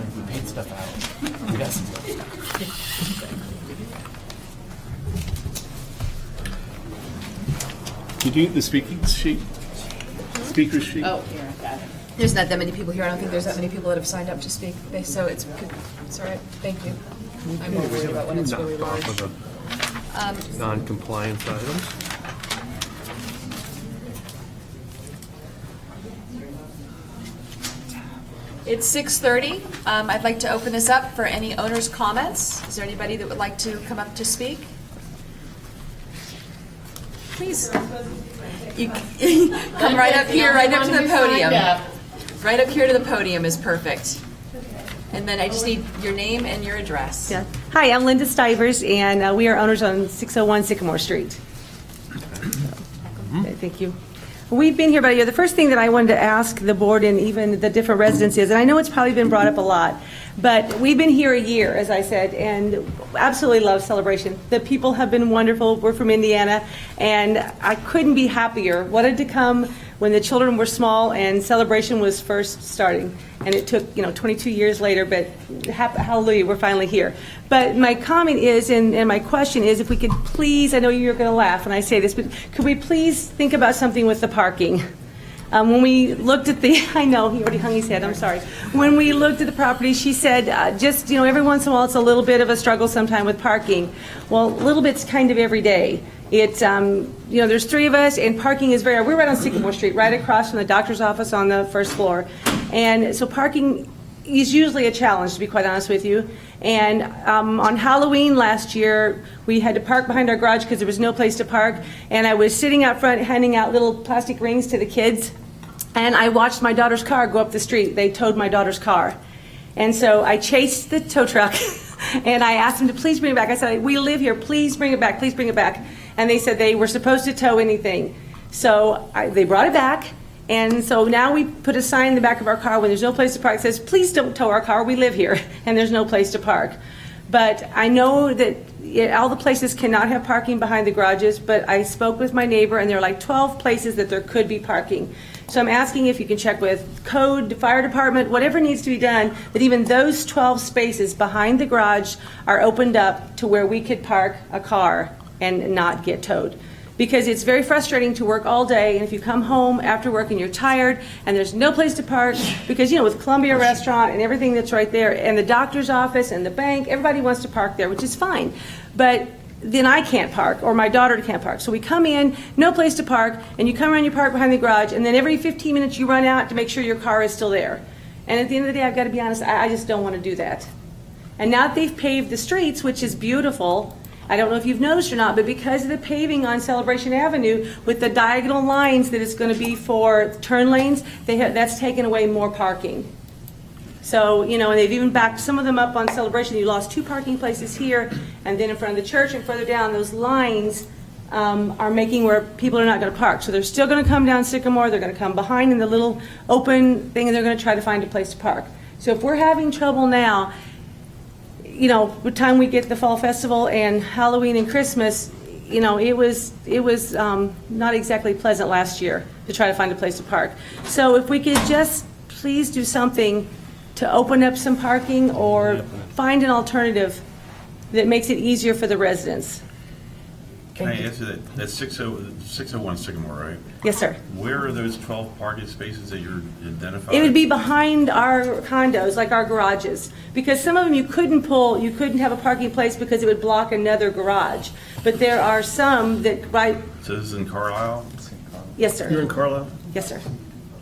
if we paid stuff out, we got some. Did you get the speaking sheet? Speaker sheet? Oh, here, I got it. There's not that many people here. I don't think there's that many people that have signed up to speak. So it's all right. Thank you. I'm more worried about when it's really large. Non-compliance items. It's 6:30. I'd like to open this up for any owners' comments. Is there anybody that would like to come up to speak? Please. You come right up here, right up to the podium. Right up here to the podium is perfect. And then I just need your name and your address. Yeah. Hi, I'm Linda Stivers, and we are owners on 601 Sycamore Street. Okay, thank you. We've been here about a year. The first thing that I wanted to ask the board and even the different residents is, and I know it's probably been brought up a lot, but we've been here a year, as I said, and absolutely love Celebration. The people have been wonderful. We're from Indiana, and I couldn't be happier. Wanted to come when the children were small and Celebration was first starting. And it took, 22 years later, but hallelujah, we're finally here. But my comment is, and my question is, if we could please, I know you're going to laugh when I say this, but could we please think about something with the parking? When we looked at I know, he already hung his head, I'm sorry. When we looked at the property, she said, every once in a while it's a little bit of a struggle sometime with parking. Well, a little bit's kind of every day. It's, there's three of us, and parking is we're right on Sycamore Street, right across from the doctor's office on the first floor. And so parking is usually a challenge, to be quite honest with you. And on Halloween last year, we had to park behind our garage because there was no place to park. And I was sitting out front handing out little plastic rings to the kids. And I watched my daughter's car go up the street. They towed my daughter's car. And so I chased the tow truck and I asked them to please bring it back. I said, we live here, please bring it back, please bring it back. And they said they were supposed to tow anything. So they brought it back. And so now we put a sign in the back of our car when there's no place to park that says, please don't tow our car, we live here, and there's no place to park. But I know that all the places cannot have parking behind the garages, but I spoke with my neighbor, and there are like 12 places that there could be parking. So I'm asking if you can check with code, the fire department, whatever needs to be done, that even those 12 spaces behind the garage are opened up to where we could park a car and not get towed. Because it's very frustrating to work all day, and if you come home after work and you're tired and there's no place to park, because with Columbia Restaurant and everything that's right there, and the doctor's office and the bank, everybody wants to park there, which is fine. But then I can't park, or my daughter can't park. So we come in, no place to park, and you come around, you park behind the garage, and then every 15 minutes you run out to make sure your car is still there. And at the end of the day, I've got to be honest, I just don't want to do that. And now that they've paved the streets, which is beautiful, I don't know if you've noticed or not, but because of the paving on Celebration Avenue with the diagonal lines that it's going to be for turn lanes, that's taken away more parking. So, and they've even backed some of them up on Celebration. You lost 2 parking places here, and then in front of the church and further down, those lines are making where people are not going to park. So they're still going to come down Sycamore, they're going to come behind in the little open thing, and they're going to try to find a place to park. So if we're having trouble now, by the time we get the Fall Festival and Halloween and Christmas, it was not exactly pleasant last year to try to find a place to park. So if we could just please do something to open up some parking or find an alternative that makes it easier for the residents. Can I answer that? That's 601 Sycamore, right? Yes, sir. Where are those 12 parking spaces that you're identifying? It would be behind our condos, like our garages, because some of them you couldn't have a parking place because it would block another garage. But there are some that So this is in Carlisle? Yes, sir. You're in Carlisle? Yes, sir.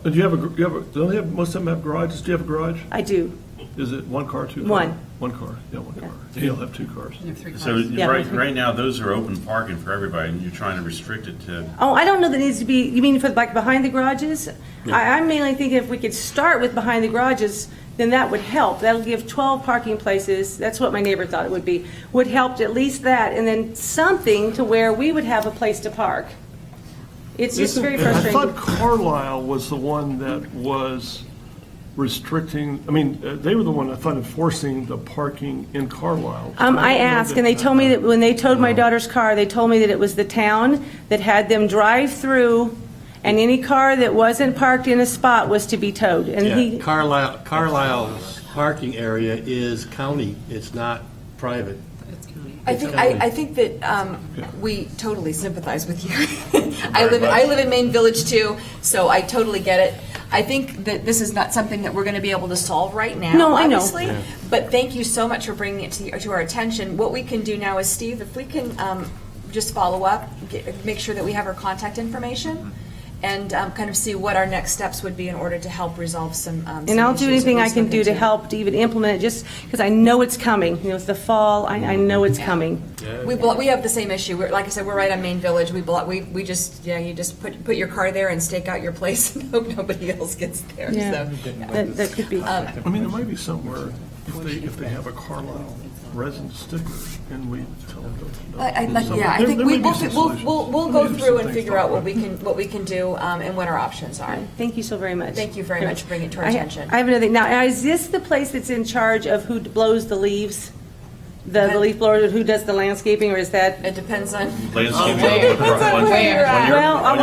Do you have most of them have garages? Do you have a garage? I do. Is it one car, 2 cars? One. One car, yeah, one car. You'll have 2 cars. So Yeah. right now, those are open parking for everybody, and you're trying to restrict it to... Oh, I don't know that it needs to be, you mean for like behind the garages? I'm mainly thinking if we could start with behind the garages, then that would help. That'll give 12 parking places. That's what my neighbor thought it would be. Would help at least that, and then something to where we would have a place to park. It's just very frustrating. I thought Carlisle was the one that was restricting, they were the one I thought enforcing the parking in Carlisle. I asked, and they told me that when they towed my daughter's car, they told me that it was the town that had them drive through, and any car that wasn't parked in a spot was to be towed. And Carlisle's parking area is county, it's not private. I think that we totally sympathize with you. I live in Main Village too, so I totally get it. I think that this is not something that we're going to be able to solve right now, No, I know. obviously. Yeah. But thank you so much for bringing it to our attention. What we can do now is, Steve, if we can just follow up, make sure that we have our contact information, and kind of see what our next steps would be in order to help resolve some And I'll do anything I can do to help to even implement it, just because I know it's coming. You know, it's the fall. I know it's coming. We have the same issue. Like I said, we're right on Main Village. We just you just put your car there and stake out your place and hope nobody else gets there. Yeah, So, that could be. I mean, there might be somewhere if they have a Carlisle resident sticker and we tell them. I think There may be some solutions. we'll go through and figure out what we can do and what our options are. Thank you so very much. Thank you very much for bringing it to our attention. I have another thing. Now, is this the place that's in charge of who blows the leaves? The leaf blower, who does the landscaping, or is that? It depends on. Landscape. Well,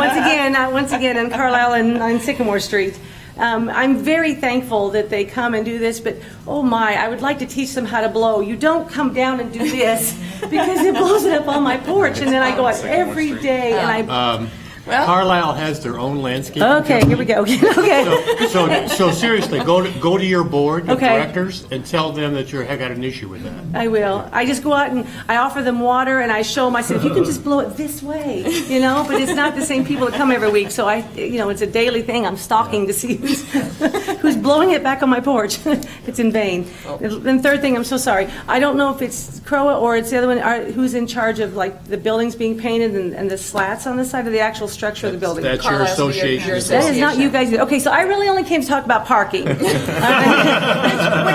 once again, in Carlisle and on Sycamore Street. I'm very thankful that they come and do this, but oh my, I would like to teach them how to blow. You don't come down and do this because it blows it up on my porch, and then I go out every day and I. Carlisle has their own landscape. Okay, here we go. Okay. So seriously, go to your board of Okay. directors and tell them that you have got an issue with that. I will. I just go out and I offer them water and I show them, I said, if you can just blow it this way, you know, but it's not the same people that come every week. So it's a daily thing. I'm stalking to see who's blowing it back on my porch. It's in vain. Then third thing, I'm so sorry. I don't know if it's CROA or it's the other one, who's in charge of like the buildings being painted and the slats on the side of the actual structure of the building. That's your Carlisle's association. That is not you guys. Okay, so I really only came to talk about parking. Which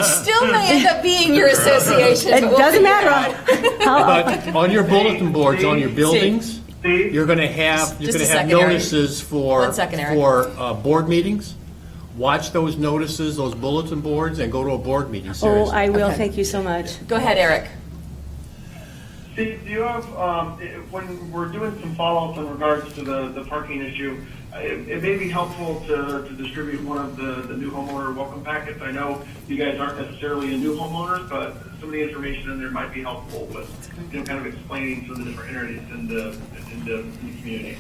still may end up being your association. It but we'll doesn't figure it matter. out. But on your bulletin boards, on your buildings, you're going to have Just a second, notices for 1 second, Eric. board meetings. Watch those notices, those bulletin boards, and go to a board meeting. Oh, Seriously. I will. Okay. Thank you so much. Go ahead, Eric. Steve, do you have, when we're doing some follow-ups in regards to the parking issue, it may be helpful to distribute one of the new homeowner welcome packets. I know you guys aren't necessarily a new homeowners, but some of the information in there might be helpful with, kind of explaining some of the different entities in the community.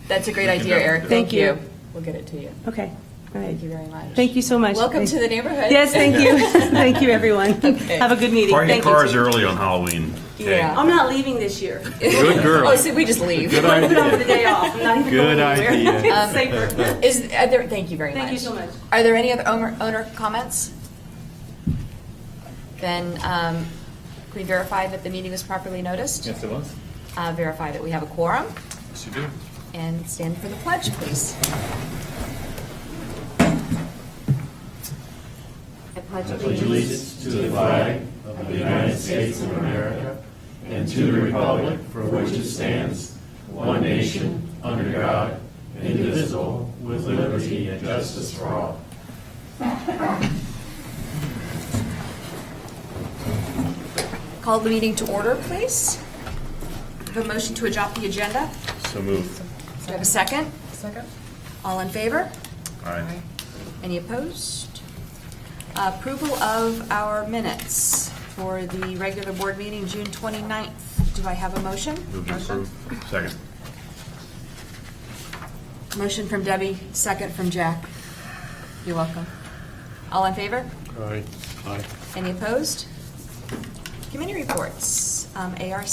That's a great idea, Eric. Thank you. We'll get it to you. Okay. All right. Thank you very much. Thank you so much. Welcome to the neighborhood. Yes, thank you. Thank you, everyone. Okay. Have a good meeting. Park your Thank you. cars early on Halloween. Okay? Yeah. I'm not leaving this year. Good girl. Oh, so we just leave. Good I'm put on idea. the day off. I'm not even Good going anywhere. idea. It's safer. Thank you very much. Thank you so much. Are there any other owner comments? Then can we verify that the meeting was properly noticed? Yes, it was. Verify that we have a quorum, Yes, you do. and stand for the pledge, please. I pledge Allegiance to the flag of the United States of America and to the republic for which it stands, one nation, under God, indivisible, with liberty and justice for all. Call the meeting to order, please. Have a motion to adopt the agenda. So moved. Do you have a second? Second. All in favor? All right. Any opposed? Approval of our minutes for the regular board meeting, June 29th. Do I have a motion? Move to approve. Second. Motion from Debbie, second from Jack. You're welcome. All in favor? Aye. Aye. Any opposed? Committee reports. ARC?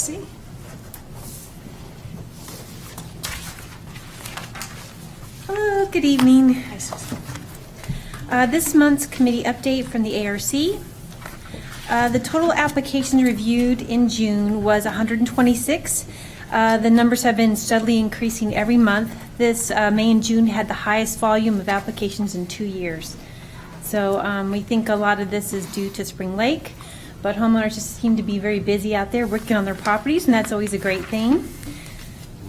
Hello, good evening. Hi, Susan. This month's committee update from the ARC. The total applications reviewed in June was 126. The numbers have been steadily increasing every month. This May and June had the highest volume of applications in 2 years. So we think a lot of this is due to Spring Lake, but homeowners just seem to be very busy out there working on their properties, and that's always a great thing.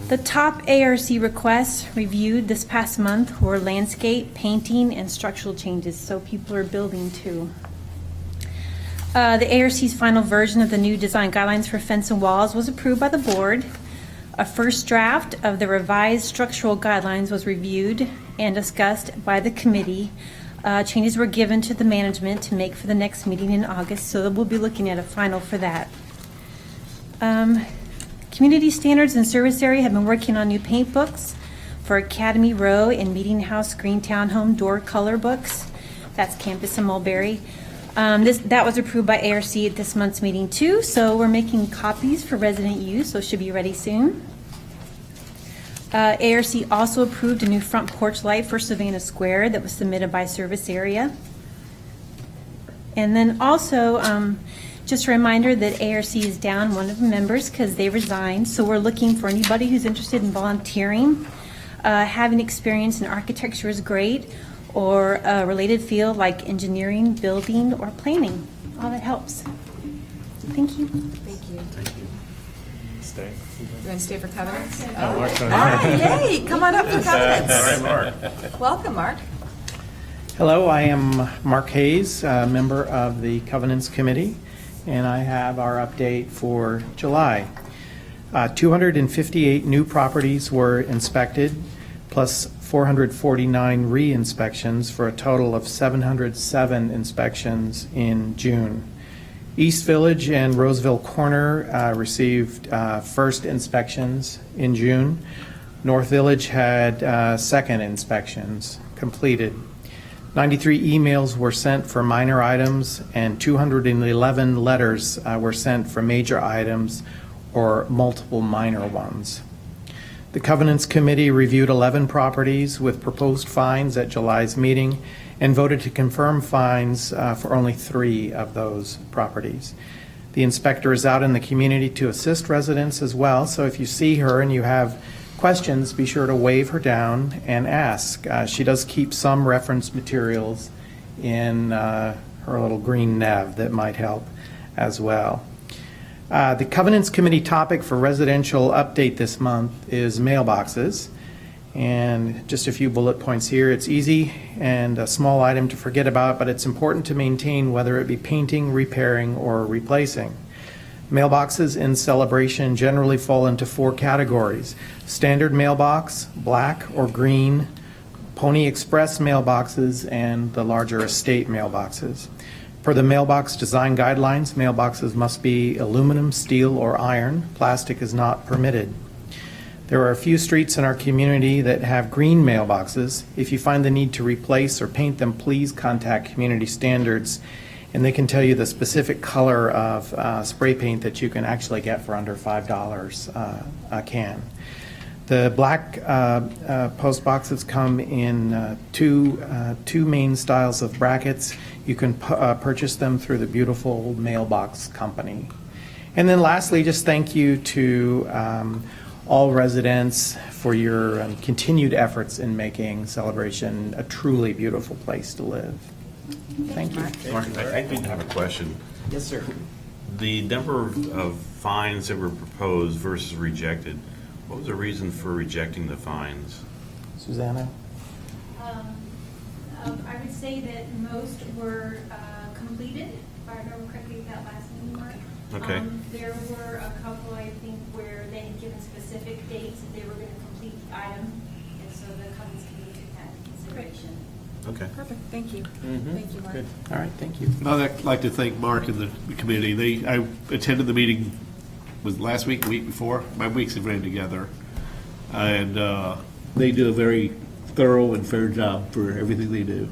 The top ARC requests reviewed this past month were landscape, painting, and structural changes, so people are building too. The ARC's final version of the new design guidelines for fence and walls was approved by the board. A first draft of the revised structural guidelines was reviewed and discussed by the committee Changes were given to the management to make for the next meeting in August, so we'll be looking at a final for that. Community Standards and Service Area have been working on new paint books for Academy Row and Meeting House Green Townhome door color books. That's campus in Mulberry. That was approved by ARC at this month's meeting too, so we're making copies for resident use, so it should be ready soon. ARC also approved a new front porch light for Savannah Square that was submitted by Service Area. And then also, just a reminder that ARC is down one of the members because they resigned, so we're looking for anybody who's interested in volunteering. Having experience in architecture is great, or a related field like engineering, building, or planning. All that helps. Thank you. Thank you. Stay. You want to stay for covenants? Oh, Mark's on. All right, yay, come on up for covenants. All right, Mark. Welcome, Mark. Hello, I am Mark Hayes, a member of the Covenants Committee, and I have our update for July. 258 new properties were inspected, plus 449 re-inspections for a total of 707 inspections in June. East Village and Roseville Corner received first inspections in June. North Village had second inspections completed. 93 emails were sent for minor items, and 211 letters were sent for major items or multiple minor ones. The Covenants Committee reviewed 11 properties with proposed fines at July's meeting and voted to confirm fines for only 3 of those properties. The inspector is out in the community to assist residents as well, so if you see her and you have questions, be sure to wave her down and ask. She does keep some reference materials in her little green nev that might help as well. The Covenants Committee topic for residential update this month is mailboxes. And just a few bullet points here. It's easy and a small item to forget about, but it's important to maintain whether it be painting, repairing, or replacing. Mailboxes in Celebration generally fall into 4 categories: standard mailbox, black or green, Pony Express mailboxes, and the larger estate mailboxes. Per the mailbox design guidelines, mailboxes must be aluminum, steel, or iron. Plastic is not permitted. There are a few streets in our community that have green mailboxes. If you find the need to replace or paint them, please contact Community Standards, and they can tell you the specific color of spray paint that you can actually get for under $5 a can. The black post boxes come in two main styles of brackets. You can purchase them through the beautiful Mailbox Company. And then lastly, just thank you to all residents for your continued efforts in making Celebration a truly beautiful place to live. Thank you. Mark, I did have a question. Yes, sir. The number of fines that were proposed versus rejected, what was the reason for rejecting the fines? Susanna? I would say that most were completed, if I remember correctly, that last meeting, Mark. Okay. There were a couple, I think, where they had given specific dates that they were going to complete the item, and so the Covenants Committee took that into consideration. Okay. Perfect, thank you. Thank you, Mark. Good. All right, thank you. I'd like to thank Mark and the committee. I attended the meeting, was last week, the week before. My weeks have ran together. And they do a very thorough and fair job for everything they do.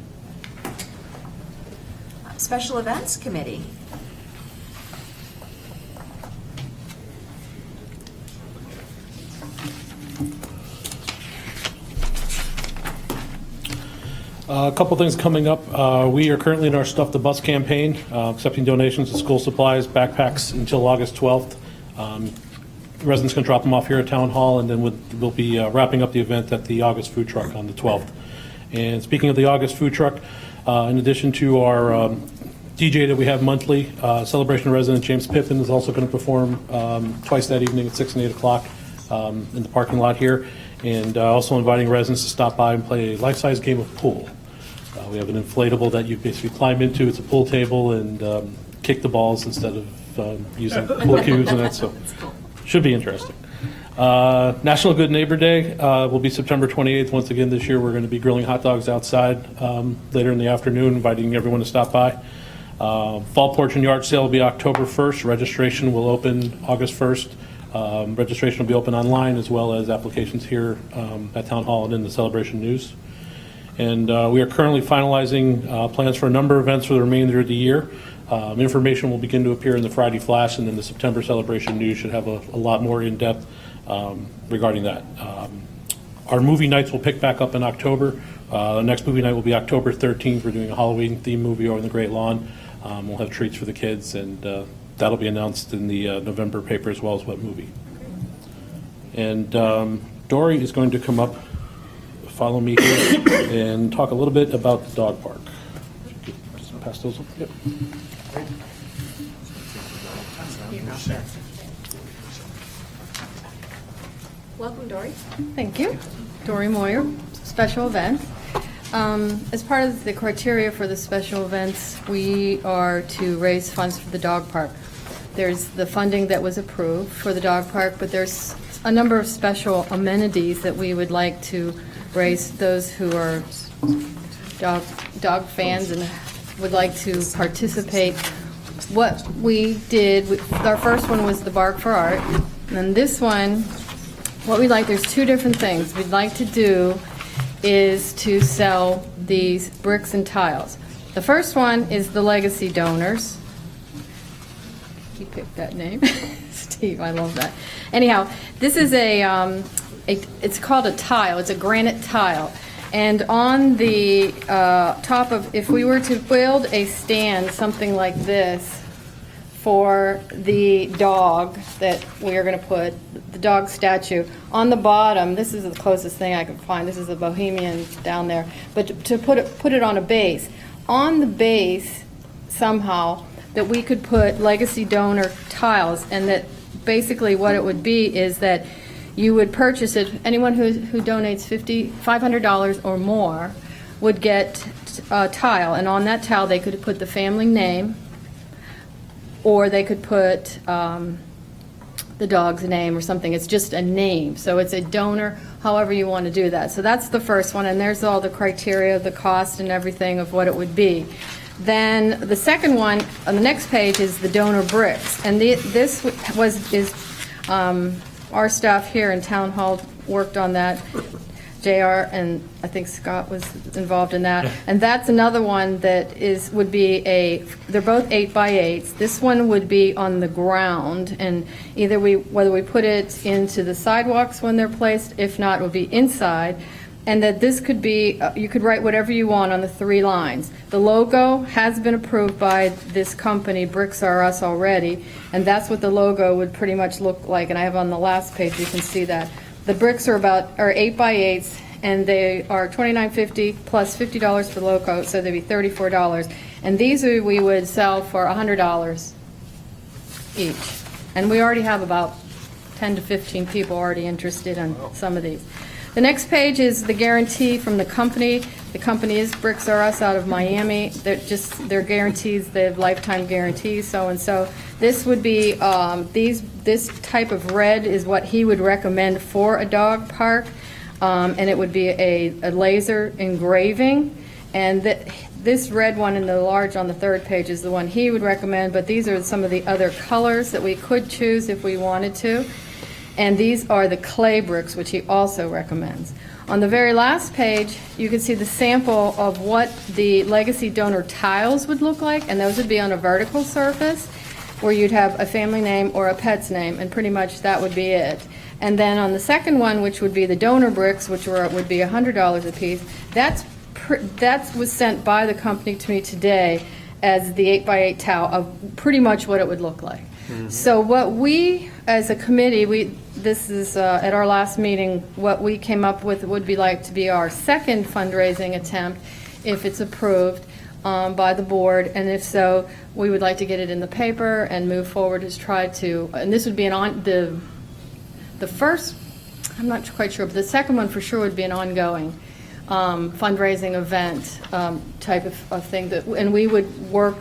Special Events Committee. A couple things coming up. We are currently in our Stuff the Bus campaign, accepting donations of school supplies, backpacks until August 12th. Residents can drop them off here at Town Hall, and then we'll be wrapping up the event at the August food truck on the 12th. And speaking of the August food truck, in addition to our DJ that we have monthly, Celebration resident James Pippin is also going to perform twice that evening at 6 and 8 o'clock in the parking lot here, and also inviting residents to stop by and play a life-size game of pool. We have an inflatable that you basically climb into. It's a pool table, and kick the balls instead of using pool cues and that, so should be interesting. National Good Neighbor Day will be September 28th. Once again, this year, we're going to be grilling hot dogs outside later in the afternoon, inviting everyone to stop by. Fall Porch and Yard Sale will be October 1st. Registration will open August 1st. Registration will be open online as well as applications here at Town Hall and in the Celebration News. And we are currently finalizing plans for a number of events for the remainder of the year. Information will begin to appear in the Friday Flash, and then the September Celebration News should have a lot more in-depth regarding that. Our movie nights will pick back up in October. The next movie night will be October 13th. We're doing a Halloween-themed movie over in the Great Lawn. We'll have treats for the kids, and that'll be announced in the November paper as well as what movie. And Dory is going to come up, follow me here, and talk a little bit about the dog park. Just pass those. Yep. Welcome, Dory. Thank you. Dory Moyer, special events. As part of the criteria for the special events, we are to raise funds for the dog park. There's the funding that was approved for the dog park, but there's a number of special amenities that we would like to raise those who are dog fans and would like to participate. What we did, our first one was the Bark for Art, and then this one, what we like, there's two different things. We'd like to do is to sell these bricks and tiles. The first one is the legacy donors. He picked that name. Steve, I love that. Anyhow, this is it's called a tile. It's a granite tile. And on the top of, if we were to build a stand, something like this, for the dog that we are going to put, the dog statue, on the bottom, this is the closest thing I could find. This is a Bohemian down there. But to put it on a base. On the base, somehow, that we could put legacy donor tiles, and that basically what it would be is that you would purchase it, anyone who donates $500 or more would get a tile, and on that tile they could put the family name, or they could put the dog's name or something. It's just a name, so it's a donor, however you want to do that. So that's the first one, and there's all the criteria, the cost and everything of what it would be. Then the second one on the next page is the donor bricks, and this is our staff here in Town Hall worked on that. JR and I think Scott was involved in that. And that's another one that would be they're both 8x8s. This one would be on the ground, and either whether we put it into the sidewalks when they're placed, if not, it would be inside. And that this could be, you could write whatever you want on the 3 lines. The logo has been approved by this company, Bricks R Us, already, and that's what the logo would pretty much look like. And I have on the last page, you can see that. The bricks are 8x8s, and they are $29.50 plus $50 for the logo, so they'd be $34. And these we would sell for $100 each. And we already have about 10 to 15 people already interested in some of these. The next page is the guarantee from the company. The company is Bricks R Us out of Miami. They're guarantees, they have lifetime guarantees, so and so. This would be, this type of red is what he would recommend for a dog park, and it would be a laser engraving. And this red one in the large on the 3rd page is the one he would recommend, but these are some of the other colors that we could choose if we wanted to. And these are the clay bricks, which he also recommends. On the very last page, you can see the sample of what the legacy donor tiles would look like, and those would be on a vertical surface where you'd have a family name or a pet's name, and pretty much that would be it. And then on the second one, which would be the donor bricks, which would be $100 a piece, that was sent by the company to me today as the 8x8 tile of pretty much what it would look like. So what we, as a committee, this is at our last meeting, what we came up with would be like to be our second fundraising attempt, if it's approved by the board, and if so, we would like to get it in the paper and move forward to try to, and this would be the first, I'm not quite sure, but the second one for sure would be an ongoing fundraising event type of thing, and we would work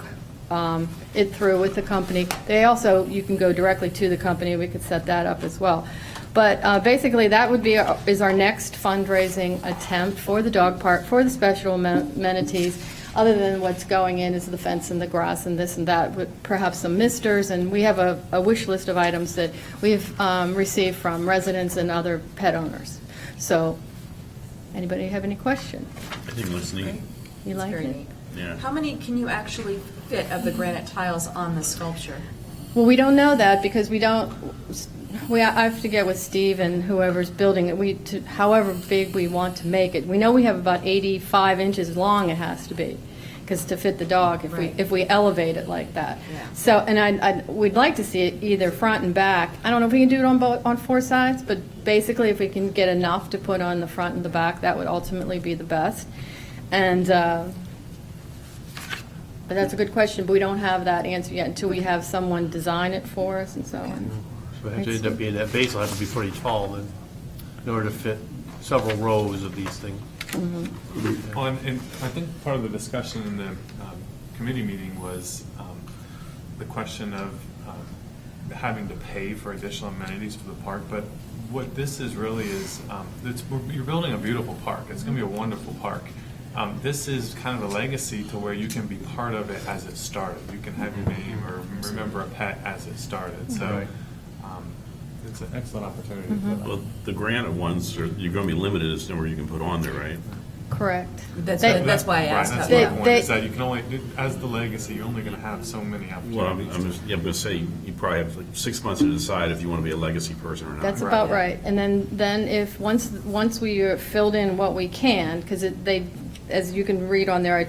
it through with the company. They also, you can go directly to the company, we could set that up as well. But basically, that would be, is our next fundraising attempt for the dog park, for the special amenities. Other than what's going in is the fence and the grass and this and that, with perhaps some misters. And we have a wish list of items that we've received from residents and other pet owners. So, anybody have any question? I think it looks neat. You like Very it? neat. Yeah. How many can you actually fit of the granite tiles on the sculpture? Well, we don't know that because I have to get with Steve and whoever's building it, however big we want to make it. We know we have about 85 inches long it has to be, because to fit the dog if we elevate it like that. Yeah. So, and we'd like to see it either front and back. I don't know if we can do it on 4 sides, but basically if we can get enough to put on the front and the back, that would ultimately be the best. And but that's a good question, but we don't have that answer yet until we have someone design it for us and so on. So it has to end up being, that base will have to be pretty tall then, in order to fit several rows of these things. Well, and I think part of the discussion in the committee meeting was the question of having to pay for additional amenities for the park. But what this is really is, you're building a beautiful park. It's going to be a wonderful park. This is kind of a legacy to where you can be part of it as it started. You can have your name or remember a pet as it started. So it's an excellent opportunity for that. Well, the granite ones, you're going to be limited as to where you can put on there, right? Correct. That's why I asked. That's how- my point, is that you can only, as the legacy, you're only going to have so many Well, opportunities. I'm going to say, you probably have like 6 months to decide if you want to be a legacy person or not. That's about right. And then if, once we are filled in what we can, because as you can read on there,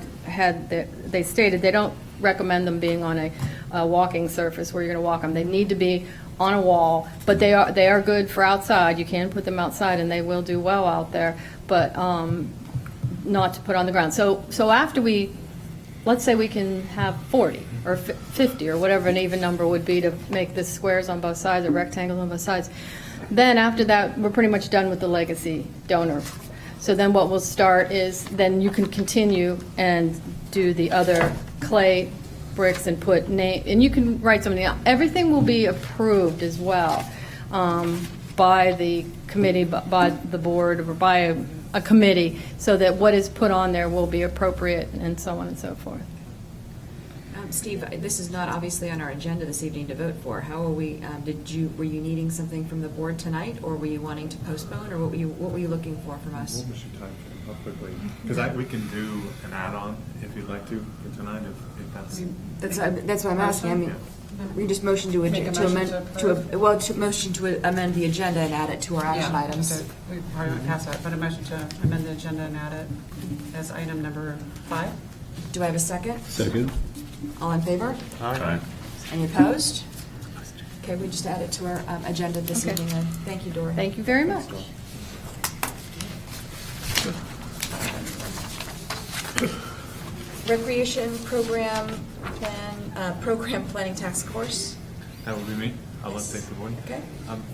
they stated they don't recommend them being on a walking surface where you're going to walk them. They need to be on a wall, but they are good for outside. You can put them outside and they will do well out there, but not to put on the ground. So after let's say we can have 40 or 50 or whatever an even number would be to make the squares on both sides or rectangles on both sides. Then after that, we're pretty much done with the legacy donor. So then what we'll start is, then you can continue and do the other clay bricks and put name, and you can write something out. Everything will be approved as well by the committee, by the board, or by a committee, so that what is put on there will be appropriate and so on and so forth. Steve, this is not obviously on our agenda this evening to vote for. How are we, were you needing something from the board tonight, or were you wanting to postpone, or what were you looking for from us? What was your time frame? How quickly? Because we can do an add-on if you'd like to for tonight, if that's. That's what I'm asking. I mean, we just motion to amend the agenda and add it to our action items. We probably would pass that, but a motion to amend the agenda and add it as item number 5. Do I have a second? Second. All in favor? Aye. Any opposed? Okay, we just add it to our agenda this evening then. Thank you, Dory. Thank you very much. Recreation program planning task force. That would be me. I'll update the board. Okay.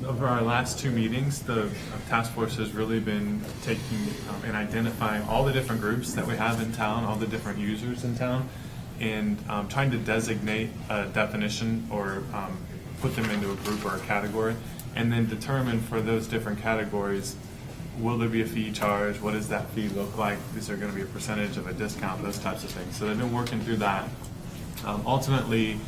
Over our last 2 meetings, the task force has really been taking and identifying all the different groups that we have in town, all the different users in town, and trying to designate a definition or put them into a group or a category, and then determine for those different categories, will there be a fee charged? What does that fee look like? Is there going to be a percentage of a discount? Those types of things. So they've been working through that. Ultimately,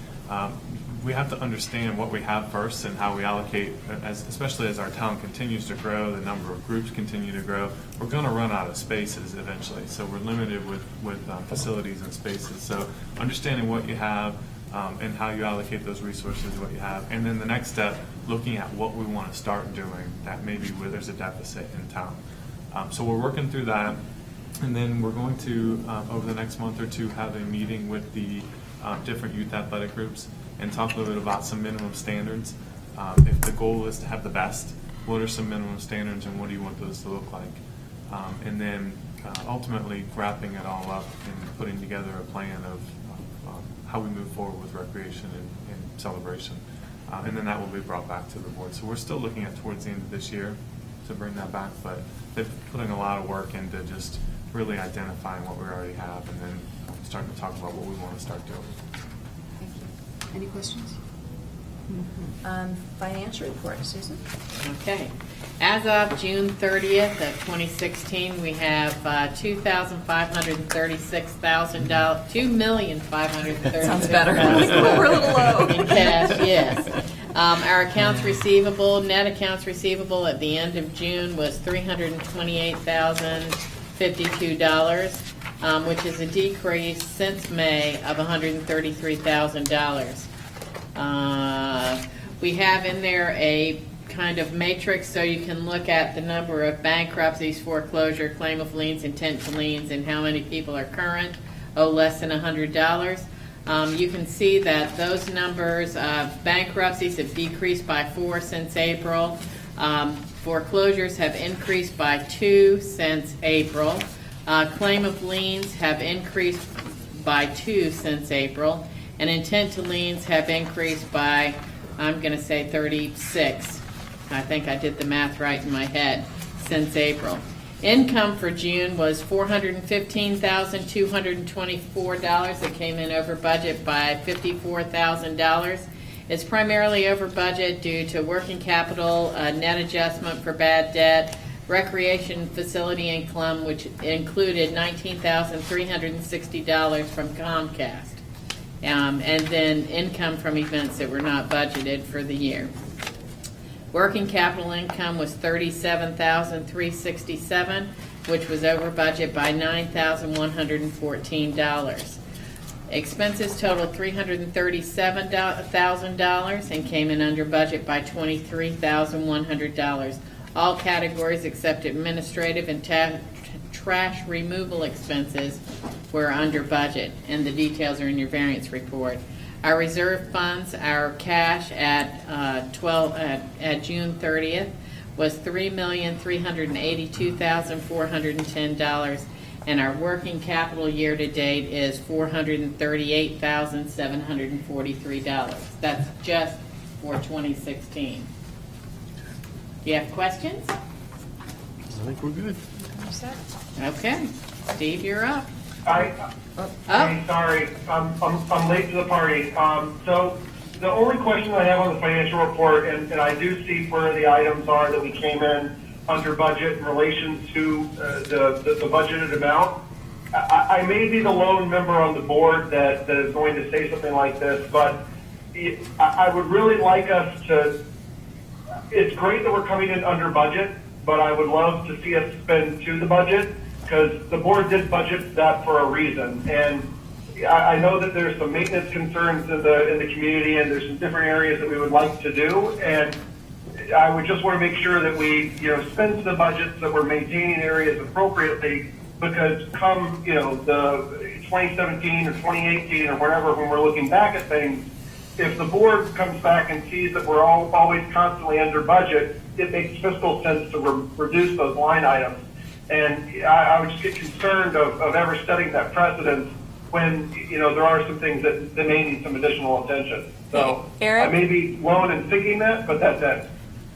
we have to understand what we have first and how we allocate, especially as our town continues to grow, the number of groups continue to grow. We're going to run out of spaces eventually, so we're limited with facilities and spaces. So understanding what you have and how you allocate those resources, what you have, and then the next step, looking at what we want to start doing that maybe where there's a deficit in town. So we're working through that, and then we're going to, over the next month or two, have a meeting with the different youth athletic groups and talk a little bit about some minimum standards. If the goal is to have the best, what are some minimum standards and what do you want those to look like? And then ultimately wrapping it all up and putting together a plan of how we move forward with recreation and celebration. And then that will be brought back to the board. So we're still looking at towards the end of this year to bring that back, but they're putting a lot of work into just really identifying what we already have and then starting to talk about what we want to start doing. Thank you. Any questions? Financial report, Susan? Okay. As of June 30th of 2016, we have $2,536,000, $2,536,000. Sounds better. We're a little low. In cash, yes. Our accounts receivable, net accounts receivable at the end of June was $328,052, which is a decrease since May of $133,000. We have in there a kind of matrix so you can look at the number of bankruptcies, foreclosure, claim of liens, intent to liens, and how many people are current, less than $100. You can see that those numbers, bankruptcies have decreased by 4 since April. Foreclosures have increased by 2 since April. Claim of liens have increased by 2 since April. And intent to liens have increased by, I'm going to say 36. I think I did the math right in my head, since April. Income for June was $415,224. It came in over budget by $54,000. It's primarily over budget due to working capital, net adjustment for bad debt, recreation facility income, which included $19,360 from Comcast, and then income from events that were not budgeted for the year. Working capital income was $37,367, which was over budget by $9,114. Expenses totaled $337,000 and came in under budget by $23,100. All categories except administrative and trash removal expenses were under budget, and the details are in your variance report. Our reserve funds, our cash at June 30th was $3,382,410, and our working capital year to date is $438,743. That's just for 2016. Do you have questions? I think we're good. Okay, Steve, you're up. Hey, sorry, I'm late to the party. So the only question I have on the financial report, and I do see where the items are that we came in under budget in relation to the budgeted amount. I may be the lone member on the board that is going to say something like this, but I would really like us to, it's great that we're coming in under budget, but I would love to see us spend to the budget, because the board did budget that for a reason. And I know that there's some maintenance concerns in the community, and there's some different areas that we would like to do. And I would just want to make sure that we, spend to the budget, so that we're maintaining areas appropriately, because come, the 2017 or 2018 or wherever, when we're looking back at things, if the board comes back and sees that we're always constantly under budget, it makes fiscal sense to reduce those line items. And I would just get concerned of ever setting that precedent when, there are some things that may need some additional attention. So Eric? I may be lone in thinking that, but that's it.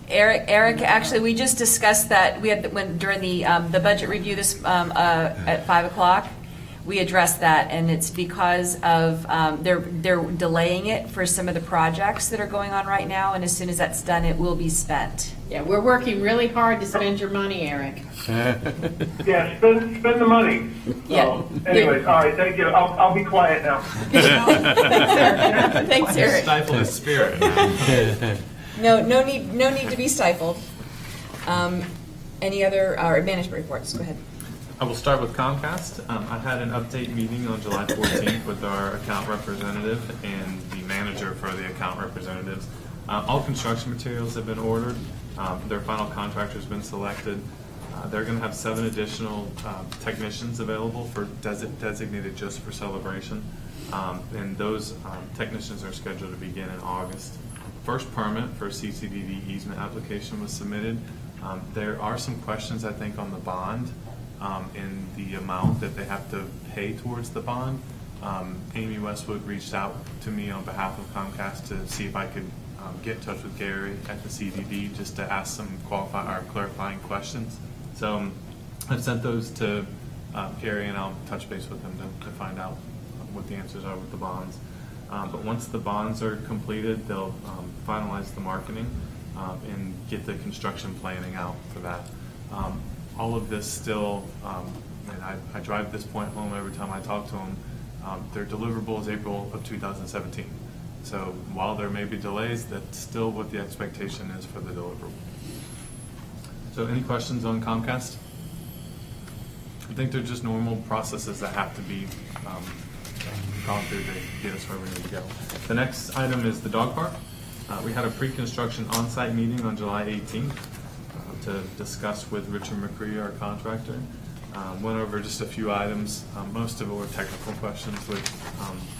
Eric, actually, we just discussed that. We had during the budget review this at 5 o'clock. We addressed that, and it's because of they're delaying it for some of the projects that are going on right now. And as soon as that's done, it will be spent. Yeah, we're working really hard to spend your money, Eric. Yeah, spend the money. Yeah. Anyways, all right, thank you. I'll be quiet now. Thanks, Eric. Stifle his spirit. No need to be stifled. Any other management reports? Go ahead. I will start with Comcast. I had an update meeting on July 14th with our account representative and the manager for the account representatives. All construction materials have been ordered. Their final contractor has been selected. They're going to have 7 additional technicians available for designated just for celebration. And those technicians are scheduled to begin in August. First permit for CCDD easement application was submitted. There are some questions, I think, on the bond. In the amount that they have to pay towards the bond. Amy Westwood reached out to me on behalf of Comcast to see if I could get in touch with Gary at the CDD just to ask some clarifying questions. So I've sent those to Gary, and I'll touch base with him to find out what the answers are with the bonds. But once the bonds are completed, they'll finalize the marketing and get the construction planning out for that. All of this still, and I drive this point home every time I talk to them, their deliverable is April of 2017. So while there may be delays, that's still what the expectation is for the deliverable. So any questions on Comcast? I think they're just normal processes that have to be gone through to get us where we need to go. The next item is the dog park. We had a pre-construction on-site meeting on July 18th to discuss with Richard McCree, our contractor. Went over just a few items. Most of it were technical questions with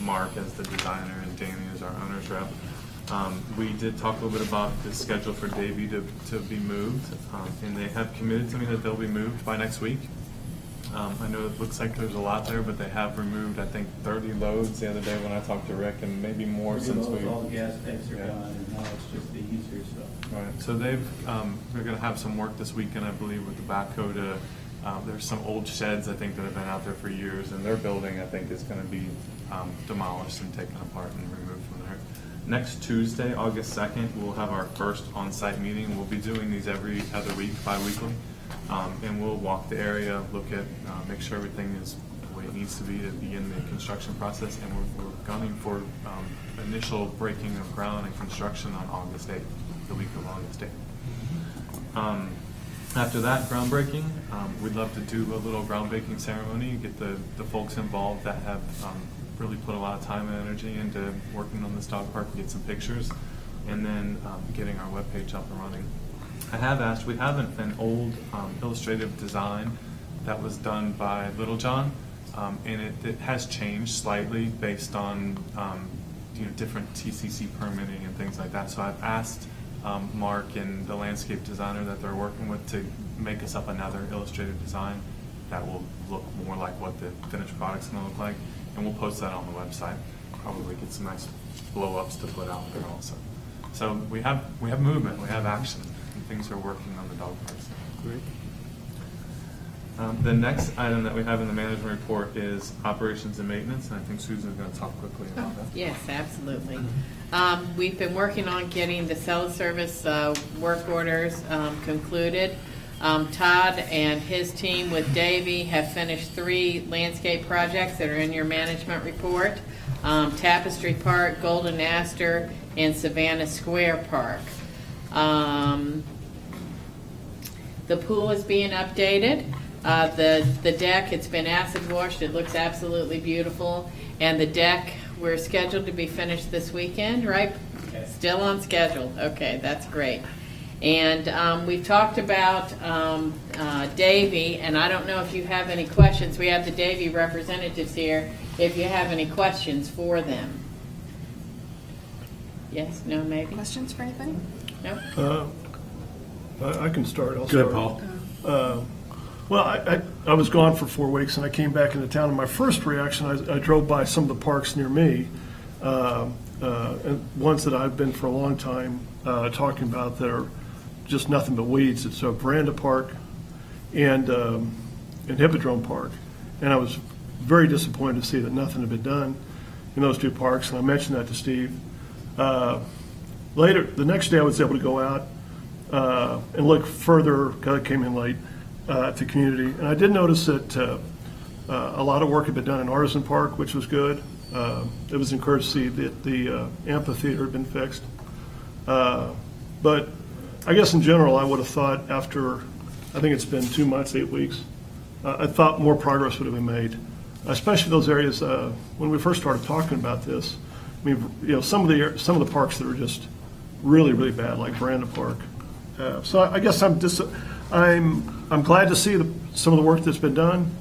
Mark as the designer and Danny as our owner's rep. We did talk a little bit about the schedule for Davy to be moved, and they have committed to me that they'll be moved by next week. I know it looks like there's a lot there, but they have removed, I think, 30 loads the other day when I talked to Rick, and maybe more since we... All the gas tanks are gone, and now it's just the easier stuff. Right, so they're going to have some work this weekend, I believe, with the backhoe to... there's some old sheds, I think, that have been out there for years, and their building, I think, is going to be demolished and taken apart and removed from there. Next Tuesday, August 2nd, we'll have our first on-site meeting. We'll be doing these every other week, bi-weekly. And we'll walk the area, look at, make sure everything is the way it needs to be in the construction process. And we're gunning for initial breaking of ground and construction on August 8th, the week of August 8th. After that groundbreaking, we'd love to do a little groundbreaking ceremony, get the folks involved that have really put a lot of time and energy into working on this dog park, and get some pictures, and then getting our webpage up and running. I have asked, we have an old illustrative design that was done by Little John, and it has changed slightly based on different TCC permitting and things like that. So I've asked Mark and the landscape designer that they're working with to make us up another illustrative design that will look more like what the finished product's going to look like, and we'll post that on the website. Probably get some nice blow-ups to put out there also. So we have movement, we have action. Things are working on the dog parks. Great. The next item that we have in the management report is operations and maintenance, and I think Susan's going to talk quickly about that. Yes, absolutely. We've been working on getting the cell service work orders concluded. Todd and his team with Davey have finished 3 landscape projects that are in your management report. Tapestry Park, Golden Aster, and Savannah Square Park. The pool is being updated. The deck, it's been acid washed. It looks absolutely beautiful. And the deck, we're scheduled to be finished this weekend, right? Okay. Still on schedule. Okay, that's great. And we've talked about Davy, and I don't know if you have any questions. We have the Davy representatives here. If you have any questions for them. Yes, no, maybe? Questions for anybody? No? I can start. I'll Good, start. Paul. Well, I was gone for 4 weeks, and I came back into town, and my first reaction, I drove by some of the parks near me, and ones that I've been for a long time talking about that are just nothing but weeds. It's Veranda Park and Hippodrome Park, and I was very disappointed to see that nothing had been done in those 2 parks, and I mentioned that to Steve. Later, the next day, I was able to go out and look further, because I came in late, at the community. And I did notice that a lot of work had been done in Artisan Park, which was good. It was encouraged to see that the amphitheater had been fixed. But I guess in general, I would have thought after, I think it's been 2 months, 8 weeks, I thought more progress would have been made, especially those areas when we first started talking about this. I mean, some of the parks that are just really, really bad, like Veranda Park. So I guess I'm glad to see some of the work that's been done.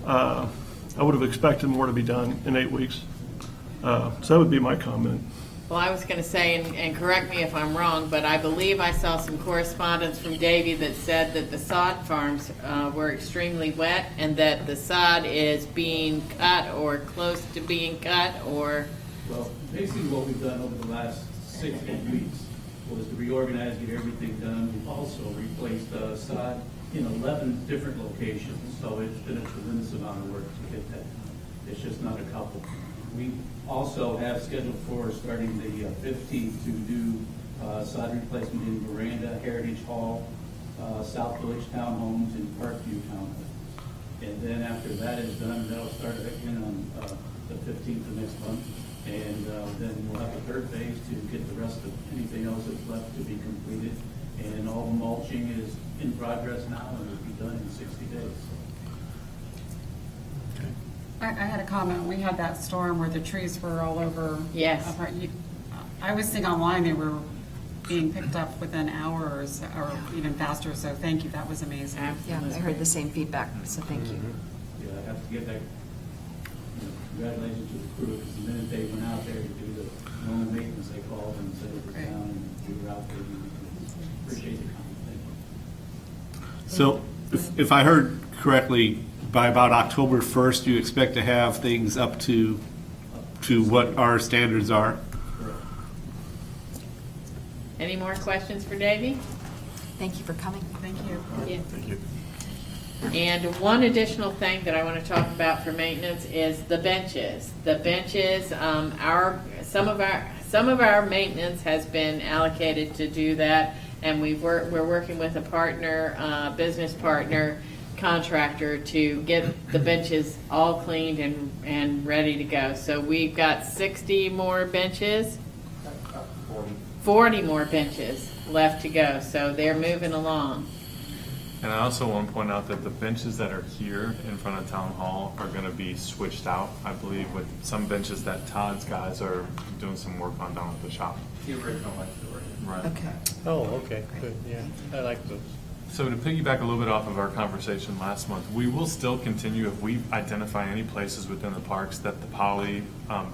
I would have expected more to be done in 8 weeks. So that would be my comment. Well, I was going to say, and correct me if I'm wrong, but I believe I saw some correspondence from Davey that said that the sod farms were extremely wet, and that the sod is being cut or close to being cut, or... Well, basically what we've done over the last 6 to 8 weeks was to reorganize, get everything done. We've also replaced sod in 11 different locations, so it's been a tremendous amount of work to get that. It's just not a couple. We also have scheduled for starting the 15th to do side replacement in Veranda, Heritage Hall, South Village Townhomes, and Parkview Townhomes. And then after that is done, they'll start again on the 15th of next month. And then we'll have a third phase to get the rest of anything else that's left to be completed. And all the mulching is in progress now and will be done in 60 days. I had a comment. We had that storm where the trees were all over. Yes. I was seeing online they were being picked up within hours or even faster, so thank you. That was amazing. Yeah, I heard the same feedback, so thank you. Yeah, I have to give that congratulations to the crew, because the minute they went out there to do the normal maintenance, they called and said it was down, and we were out there. Appreciate the comment. Thank you. So if I heard correctly, by about October 1st, you expect to have things up to what our standards are? Any more questions for Davey? Thank you for coming. Thank you. Yeah. Thank you. And one additional thing that I want to talk about for maintenance is the benches. The benches, some of our maintenance has been allocated to do that, and we're working with a partner, business partner, contractor to get the benches all cleaned and ready to go. So we've got 60 more benches, 40 more benches left to go. So they're moving along. And I also want to point out that the benches that are here in front of Town Hall are going to be switched out, I believe, with some benches that Todd's guys are doing some work on down at the shop. The original life story. Right. Okay. Oh, okay, good, yeah, I like those. So to piggyback a little bit off of our conversation last month, we will still continue if we identify any places within the parks that the poly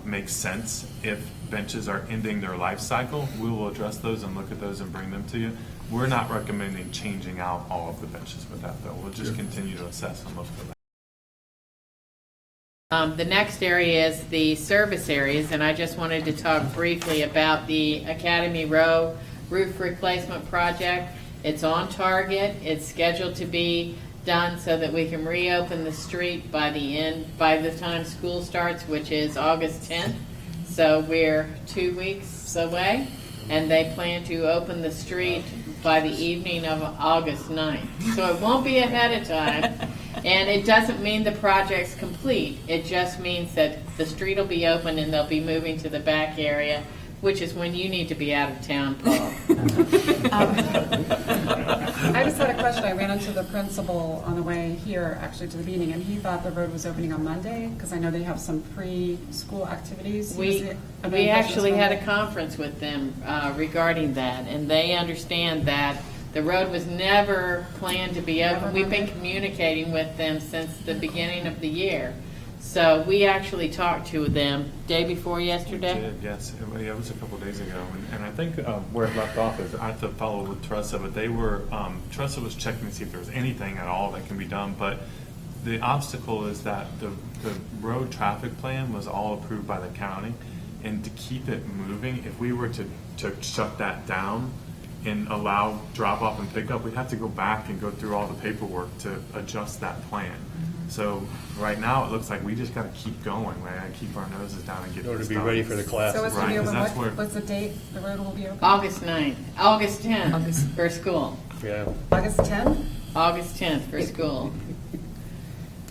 makes sense. If benches are ending their life cycle, we will address those and look at those and bring them to you. We're not recommending changing out all of the benches with that, though. We'll just continue to assess and look for that. The next area is the service areas, and I just wanted to talk briefly about the Academy Row roof replacement project. It's on target. It's scheduled to be done so that we can reopen the street by the time school starts, which is August 10th. So we're 2 weeks away, and they plan to open the street by the evening of August 9th. So it won't be ahead of time, and it doesn't mean the project's complete. It just means that the street will be open and they'll be moving to the back area, which is when you need to be out of town, Paul. I just had a question. I ran into the principal on the way here, actually, to the meeting, and he thought the road was opening on Monday, because I know they have some pre-school activities. We actually had a conference with them regarding that, and they understand that the road was never planned to be open. We've been communicating with them since the beginning of the year. So we actually talked to them day before yesterday. We did, yes. It was a couple of days ago. And I think where it left off is I have to follow with Tressa, but they were, Tressa was checking to see if there was anything at all that can be done. But the obstacle is that the road traffic plan was all approved by the county. And to keep it moving, if we were to shut that down and allow drop off and pickup, we'd have to go back and go through all the paperwork to adjust that plan. So right now, it looks like we just got to keep going. We got to keep our noses down and get In order this to be done. ready for the classes. So it's going to be Right, 'cause open, that's where- what's the date the road will be open? August 9th, August 10th for school. Yeah. August 10th? August 10th for school.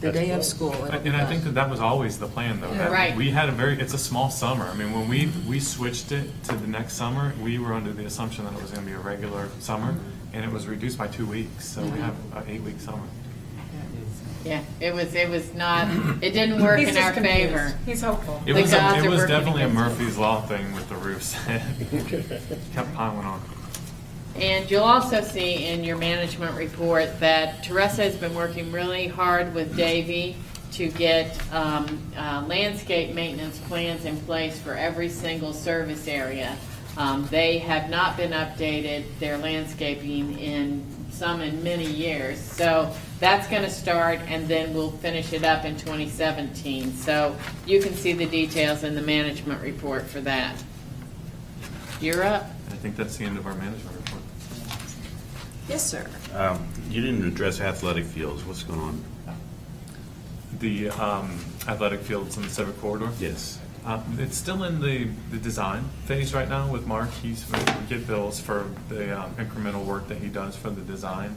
The day of school. And I think that was always the plan, though. That Right. We had it's a small summer. I mean, when we switched it to the next summer, we were under the assumption that it was going to be a regular summer, and it was reduced by 2 weeks. So we have an 8-week summer. Yeah, it was not, it didn't work He's in just our confused. favor. He's hopeful. It The was gods are working definitely a against us. Murphy's Law thing with the roofs. Kept piling on. And you'll also see in your management report that Teresa has been working really hard with Davey to get landscape maintenance plans in place for every single service area. They have not been updated, their landscaping in many years. So that's going to start, and then we'll finish it up in 2017. So you can see the details in the management report for that. You're up. I think that's the end of our management report. Yes, sir. You didn't address athletic fields. What's going on? The athletic fields in the Civic Corridor? Yes. It's still in the design phase right now with Mark. We get bills for the incremental work that he does for the design.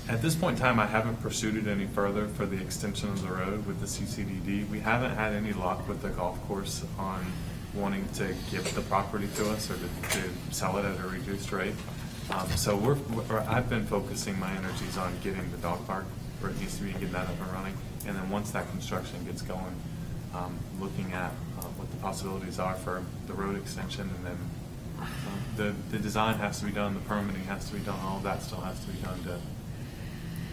At this point in time, I haven't pursued it any further for the extension of the road with the CCDD. We haven't had any luck with the golf course on wanting to give the property to us or to sell it at a reduced rate. So I've been focusing my energies on getting the dog park where it needs to be and getting that up and running. And then once that construction gets going, looking at what the possibilities are for the road extension, and then the design has to be done, the permitting has to be done, all of that still has to be done to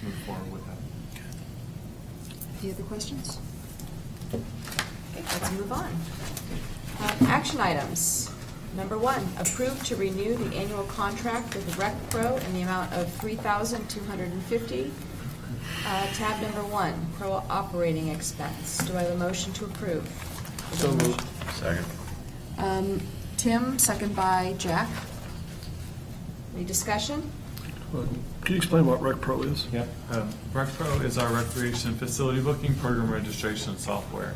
move forward with that. Any other questions? Okay, let's move on. Action items. Number 1, approve to renew the annual contract with Rec Pro in the amount of $3,250. Tab number 1, CROA operating expense. Do I have a motion to approve? So moved. Second. Tim, second by Jack. Any discussion? Can you explain what Rec Pro is? Yep. Rec Pro is our recreation facility booking program registration software.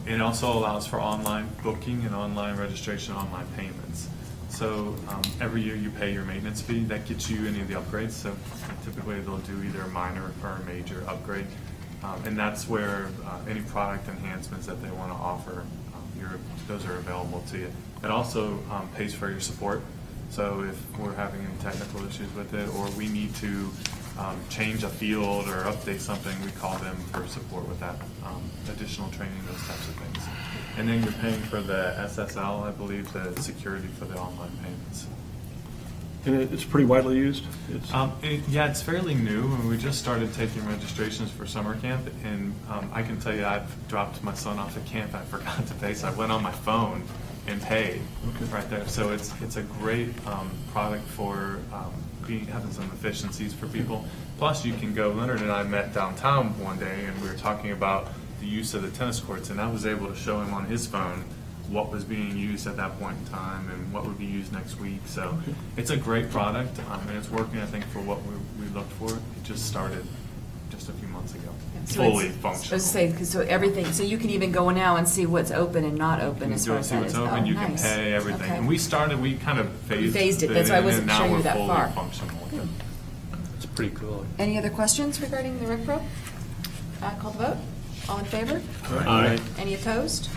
It also allows for online booking and online registration, online payments. So every year you pay your maintenance fee. That gets you any of the upgrades. So typically they'll do either a minor or a major upgrade. And that's where any product enhancements that they want to offer, those are available to you. It also pays for your support. So if we're having any technical issues with it, or we need to change a field or update something, we call them for support with that, additional training, those types of things. And then you're paying for the SSL, I believe, the security for the online payments. And it's pretty widely used? Yeah, it's fairly new, and we just started taking registrations for summer camp, and I can tell you I've dropped my son off at camp, I forgot to pay, so I went on my phone and paid right there. So it's a great product for having some efficiencies for people. Plus, you can go, Leonard and I met downtown one day, and we were talking about the use of the tennis courts, and I was able to show him on his phone what was being used at that point in time and what would be used next week. So it's a great product, and it's working, I think, for what we looked for. It just started just a few months ago, So fully it's- functional. I was going to say, so everything, so you can even go now and see what's open and not open as far as See that what's is. open, Oh, you can nice. pay everything. Okay. And we kind of phased it, that's why I in, wasn't and now sure you we're were that fully far. functional with it. It's pretty cool. Any other questions regarding the Rec Pro? Call the vote. All in favor? Aye. Any opposed?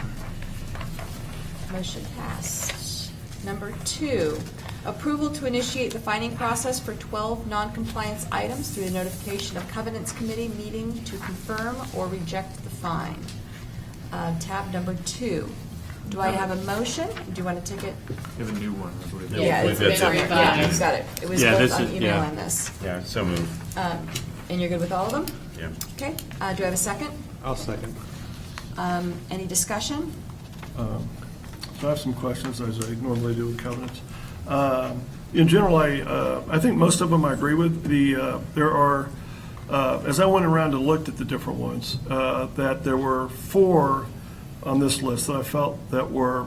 Motion passed. Number 2, approval to initiate the fining process for 12 non-compliance items through the notification of Covenants Committee meeting to confirm or reject the fine. Tab number 2. Do I have a motion? Do you want to take it? You have a new one, I believe. Yeah, we've it's got been, it. yeah, you've got it. It was Yeah, both this on is- email yeah. and this. Yeah, so moved. And you're good with all of them? Yeah. Okay. Do I have a second? I'll second. Any discussion? So I have some questions, as I normally do with covenants. In general, I think most of them I agree with. There are, as I went around and looked at the different ones, that there were 4 on this list that I felt that were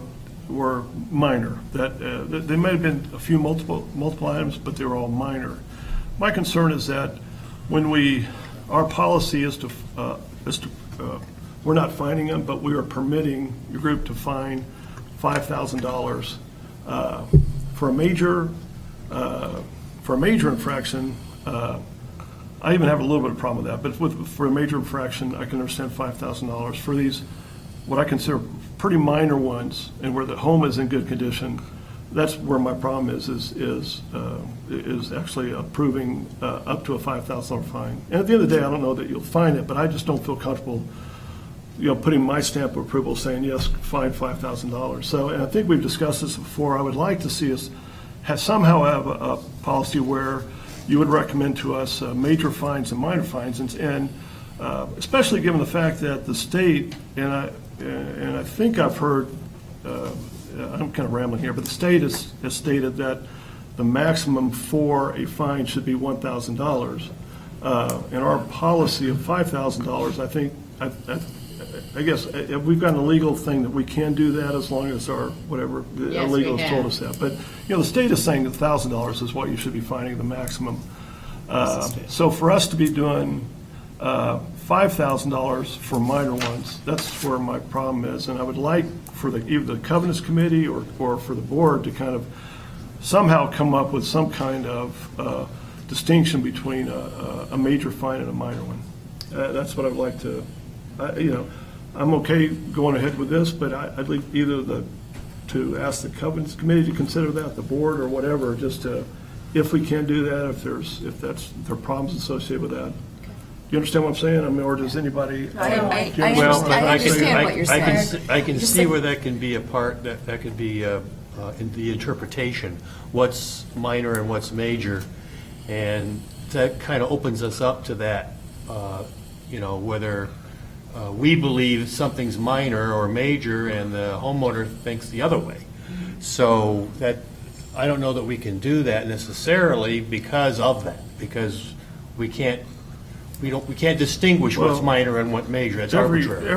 minor. That they may have been a few multiple items, but they were all minor. My concern is that when our policy is to we're not fining them, but we are permitting your group to fine $5,000 for a major infraction. I even have a little bit of problem with that, but for a major infraction, I can understand $5,000. For these, what I consider pretty minor ones, and where the home is in good condition, that's where my problem is actually approving up to a $5,000 fine. And at the end of the day, I don't know that you'll fine it, but I just don't feel comfortable, putting my stamp of approval saying, yes, fine $5,000. So, and I think we've discussed this before. I would like to see us somehow have a policy where you would recommend to us major fines and minor fines, and especially given the fact that the state, and I think I've heard, I'm kind of rambling here, but the state has stated that the maximum for a fine should be $1,000. And our policy of $5,000, I think, I guess we've got a legal thing that we can do that as long as our whatever Yes, our legal we has told us that. But the state is saying that $1,000 is what you should be fining the maximum. So for us to be doing $5,000 $5,000 for minor ones. That's where my problem is, and I would like for either the Covenants Committee or for the board to kind of somehow come up with some kind of distinction between a major fine and a minor one. That's what I'd like to, I'm okay going ahead with this, but I'd like either to ask the Covenants Committee to consider that, the board or whatever, just to, if we can do that, if there are problems associated with that. You understand what I'm saying? I mean, or does anybody? I Well, understand what you're saying. I can Just see like- where that can be a part, that could be in the interpretation, what's minor and what's major. And that kind of opens us up to that, whether we believe something's minor or major and the homeowner thinks the other way. So that, I don't know that we can do that necessarily because of that, because we can't distinguish what's Well, minor and what major. It's arbitrary.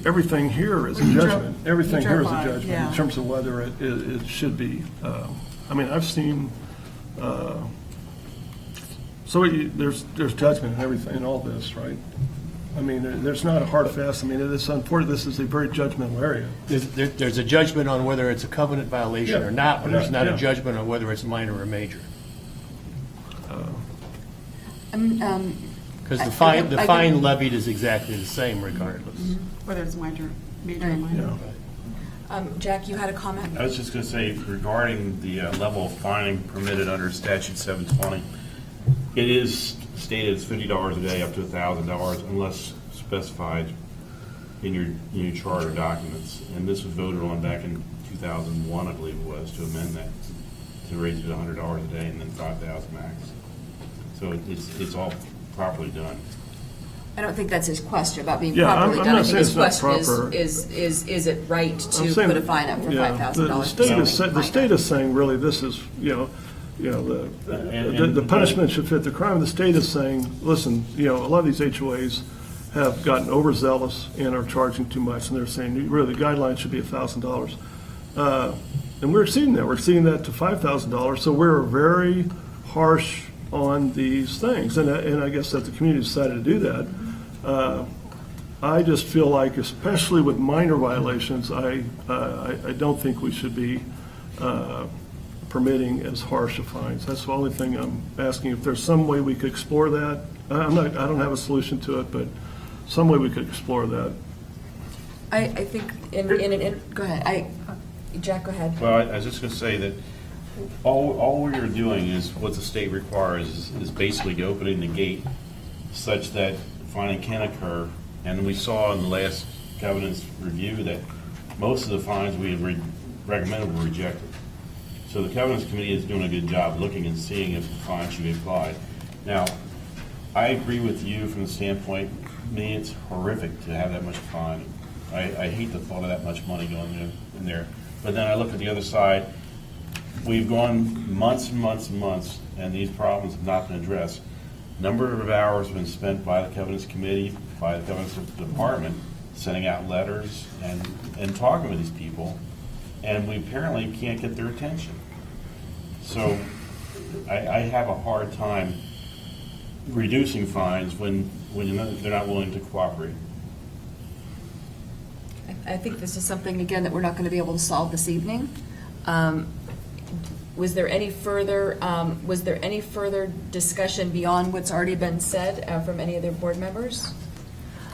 Everything here is a judgment. Everything here is a judgment yeah. in terms of whether it should be. I mean, I've seen, there's judgment in everything, in all this, right? I mean, there's not a hard fast, I mean, it's unfortunate, this is a very judgmental area. There's a judgment on whether it's a covenant violation Yeah. or not, but there's not Yeah. a judgment on whether it's minor or major. Because the fine levied is exactly the same regardless. Whether it's major or minor. Jack, you had a comment? I was just going to say, regarding the level of fining permitted under statute 720, it is stated it's $50 a day up to $1,000 unless specified in your charter documents. And this was voted on back in 2001, I believe it was, to amend that, to raise it to $100 a day and then $5,000 max. So it's all properly done. I don't think that's his question about being Yeah, properly I'm done. not I think saying his it's not question proper. is it right I'm to saying put a fine up for yeah, $5,000? The state is saying, really, this is, the punishment should fit the crime. The state is saying, listen, a lot of these HOAs have gotten overzealous and are charging too much, and they're saying, really, the guideline should be $1,000. And we're exceeding that. We're exceeding that to $5,000, so we're very harsh on these things, and I guess that the community decided to do that. I just feel like, especially with minor violations, I don't think we should be permitting as harsh of fines. That's the only thing I'm asking. If there's some way we could explore that, I don't have a solution to it, but some way we could explore that. I think go ahead. Jack, go ahead. Well, I was just going to say that all we are doing is what the state requires is basically opening the gate such that fining can occur. And we saw in the last Covenant's review that most of the fines we had recommended were rejected. So the Covenants Committee is doing a good job looking and seeing if the fine should be applied. Now, I agree with you from the standpoint, me, it's horrific to have that much fine. I hate the thought of that much money going in there. But then I look at the other side. We've gone months and months and months, and these problems have not been addressed. Number of hours have been spent by the Covenants Committee, by the Covenants Department, sending out letters and talking with these people, and we apparently can't get their attention. So I have a hard time reducing fines when they're not willing to cooperate. I think this is something, again, that we're not going to be able to solve this evening. Was there any further discussion beyond what's already been said from any of the board members?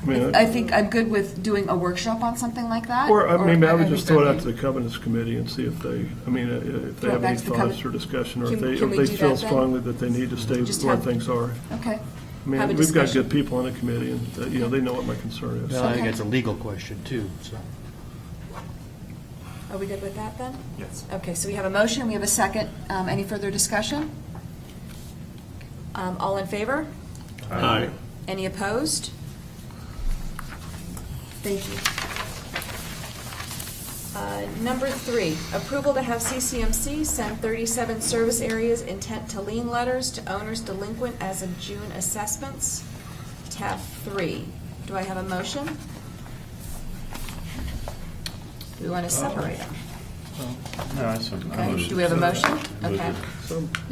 I think I'm good with doing a workshop on something like that. Or maybe I would just throw it out to to the Covenants Committee and see if they, if they Throw it have back any to the thoughts Covenant- or discussion, or if Can we they do feel that then? strongly that they need to stay Just where have- things are. Okay. I Have a mean, we've got discussion. good people on the committee, and, they know what my concern is. Well, I think that's a legal question too, so. Are we good with that then? Yes. Okay, so we have a motion, we have a second. Any further discussion? All in favor? Aye. Any opposed? Thank you. Number 3, approval to have CCMC send 37 service areas intent to lien letters to owners delinquent as of June assessments, tab 3. Do I have a motion? Do we want to separate them? No, that's Okay, do we have a motion? Okay.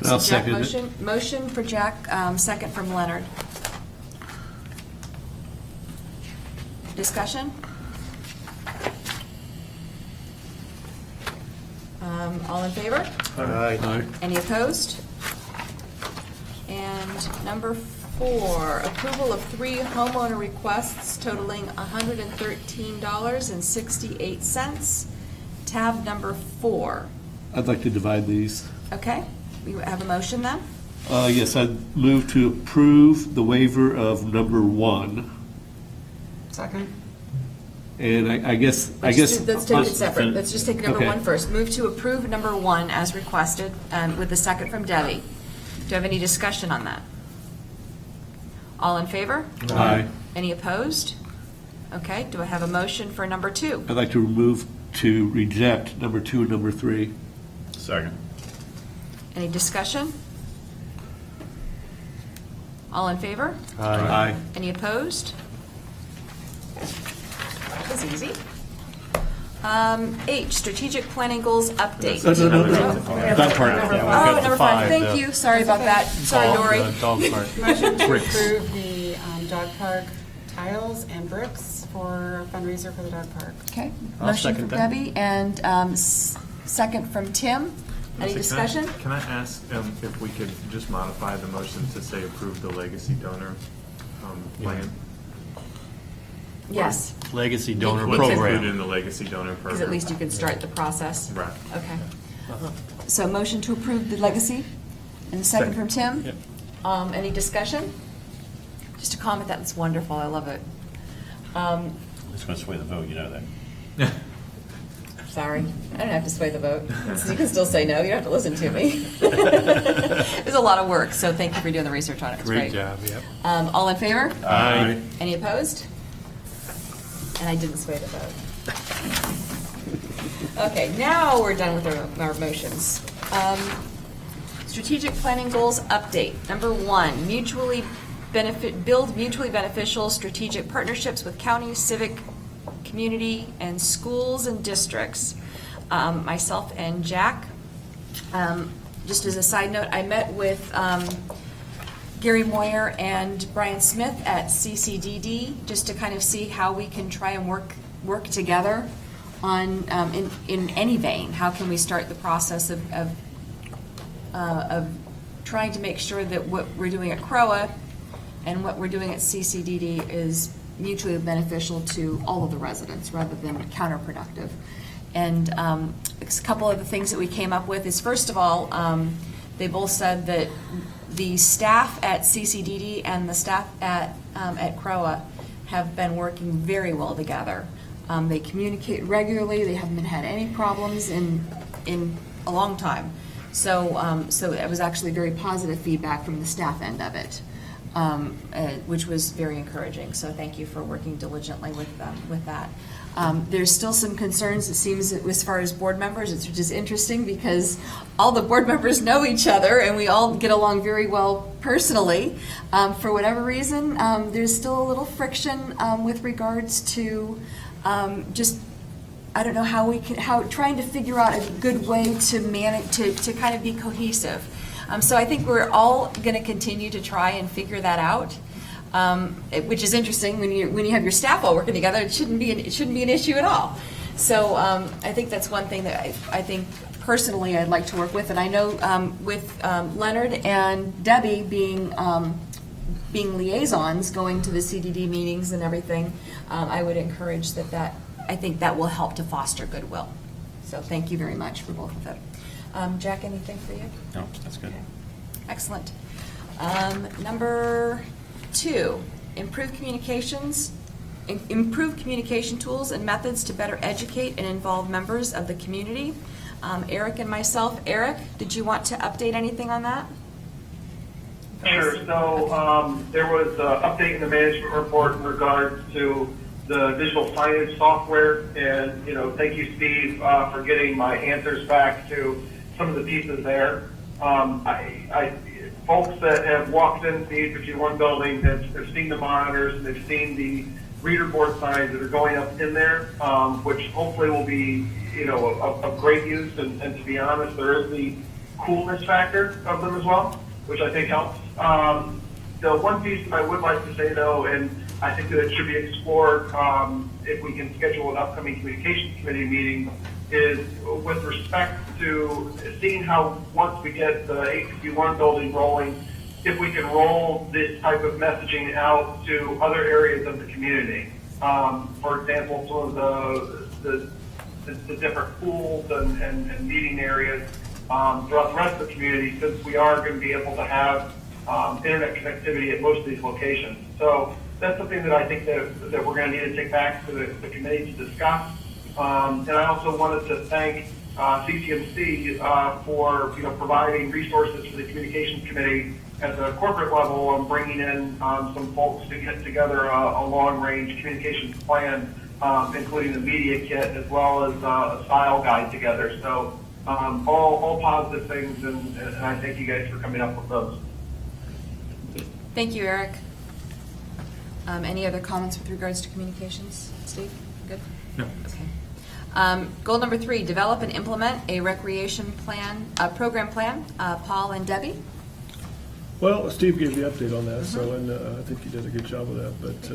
I'll So Jack second it. motion for Jack, second from Leonard. Discussion? All in favor? Aye. Any opposed? And number 4, approval of 3 homeowner requests totaling $113.68. Tab number 4. I'd like to divide these. Okay, we have a motion then? Yes, I'd move to approve the waiver of number 1. Second? And I guess. Let's take it separate. Let's just take number Okay. 1 first. Move to approve number 1 as requested, with the second from Debbie. Do you have any discussion on that? All in favor? Aye. Any opposed? Okay, do I have a motion for number 2? I'd like to move to reject number 2 and number 3. Second. Any discussion? All in favor? Aye. Any opposed? That was easy. H, strategic planning goals update. No. Dog park. Oh, number 5, thank you, sorry about that. Sorry, Dory. Dog park. Motion to Bricks. approve the dog park tiles and bricks for a fundraiser for the dog park. Okay, I'll motion second from that. Debbie and second from Tim. Any discussion? Can I ask if we could just modify the motion to say approve the legacy donor plan? Yes, Legacy donor What's Included program. in the legacy donor program. because at least you can start the process. Right. Okay. So motion to approve the legacy, and a second from Tim. Yep. Any discussion? Just a comment, that's wonderful, I love it. It's going to sway the vote, you know that. Sorry, I don't have to sway the vote. You can still say no, you don't have to listen to me. There's a lot of work, so thank you for doing the research on it, it's Great great. job, yep. All in favor? Aye. Any opposed? And I didn't sway the vote. Okay, now we're done with our motions. Strategic planning goals update. Number 1, build mutually beneficial strategic partnerships with county, civic, community, and schools and districts. Myself and Jack, just as a side note, I met with Gary Moyer and Brian Smith at CCDD, just to kind of see how we can try and work together on, in any vein. How can we start the process of trying to make sure that what we're doing at CROA and what we're doing at CCDD is mutually beneficial to all of the residents rather than counterproductive. And a couple of the things that we came up with is, first of all, they both said that the staff at CCDD and the staff at CROA have been working very well together. They communicate regularly. They haven't had any problems in a long time. So it was actually very positive feedback from the staff end of it, which was very encouraging. So thank you for working diligently with that. There's still some concerns, it seems, as far as board members. It's just interesting because all the board members know each other and we all get along very well personally. For whatever reason, there's still a little friction with regards to just, I don't know trying to figure out a good way to manage, to kind of be cohesive. So I think we're all going to continue to try and figure that out. Which is interesting when you have your staff all working together. It shouldn't be an issue at all. So I think that's one thing that I think personally I'd like to work with. And I know with Leonard and Debbie being liaisons, going to the CDD meetings and everything, I would encourage that. I think that will help to foster goodwill. So thank you very much for both of them. Jack, anything for you? No, that's good. Okay. Excellent. Number 2, improve communication tools and methods to better educate and involve members of the community. Eric and myself. Eric, did you want to update anything on that? Sure. So there was an update in the management report in regards to the digital signage software, and thank you, Steve, for getting my answers back to some of the pieces there. Folks that have walked into the 851 building have seen the monitors, and they've seen the reader board signs that are going up in there, which hopefully will be, of great use. And to be honest, there is the coolness factor of them as well, which I think helps. The one piece I would like to say though, and I think that it should be explored if we can schedule an upcoming communications committee meeting, is with respect to seeing how once we get the HQ1 building rolling, if we can roll this type of messaging out to other areas of the community. For example, some of the different pools and meeting areas throughout the rest of the community, since we are going to be able to have internet connectivity at most of these locations. So that's something that I think that we're going to need to take back to the committee to discuss. And I also wanted to thank CCMC for providing resources for the communications committee at the corporate level and bringing in some folks to get together a long-range communications plan, including the media kit as well as a style guide together. So all positive things, and I thank you guys for coming up with those. Thank you, Eric. Any other comments with regards to communications? Steve, good? No. Okay. Goal number 3, develop and implement a recreation plan, a program plan. Paul and Debbie? Well, Steve gave the update on that, so, and I think he did a good job of that, but